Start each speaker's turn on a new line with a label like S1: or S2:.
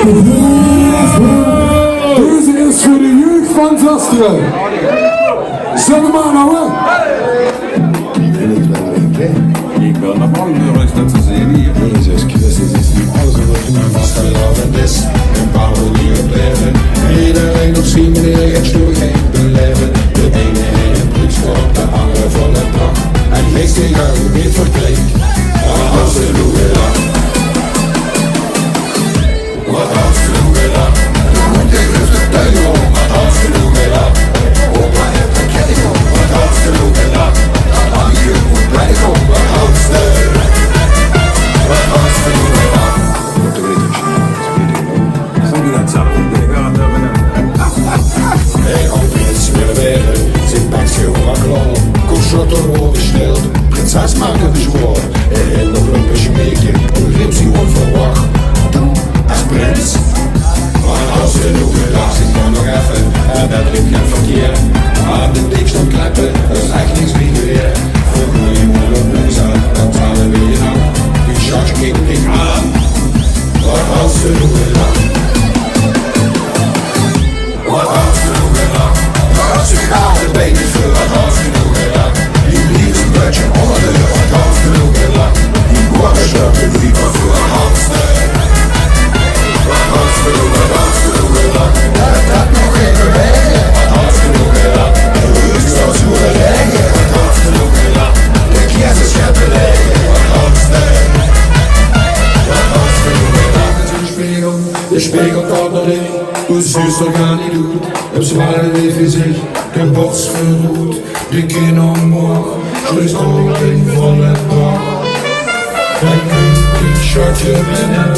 S1: Deze is voor de jeugd van Zasteren. Zeg maar nou hè.
S2: Ik wil naar Brandenburg, is dat te zien hier.
S3: Jezus Christus is niet alles wat vast gelopen is. Een paar miljoen blijven. Iedereen op zien meneer het stoer geen beleven. De ene in een bloedschop, de andere vol het pak. En niks tegen weer verkleed. Wat als de loera. Wat als de loera. De hond heeft rustig tuin om. Wat als de loera. Opa heeft een ketting om. Wat als de loera. Dat handje moet blijven om. Wat als de. Wat als de loera.
S2: Zou je dat zelf niet willen gaan hebben?
S3: Hey, Albrecht Smirweren, zit bij Schilma Klon. Koschot door rode schild, prinses maken bezwoor. En nog een beschmeekje, een rimsie onverwacht. Doe als prins. Maar als ze nog gedacht, ik kan nog even. En dat ligt geen verkeer. Aan de dik stond kleppen, dat is echt niks meer weer. Voor goeie moeder bloezen, dat halen we je aan. Die charge keek ik aan. Wat als ze nog gedacht. Wat als ze nog gedacht. Als je gaat, dan ben je veel. Wat als je nog gedacht. Die lief een beetje onder de lucht. Wat als je nog gedacht. Die wordt een stukje lief van voor een hamster. Wat als je nog gedacht. Dat nog even wegen. Wat als je nog gedacht. De rust zal zo leggen. Wat als je nog gedacht. De kersen scheppen leggen. Wat als je. Wat als je nog gedacht. De spiegel komt nog in. Hoe zuster gaat niet doet, op zware leven zich de borst verroet, de kin omhoog, dus ook in volle dag. Hij kunt een shotje binnen,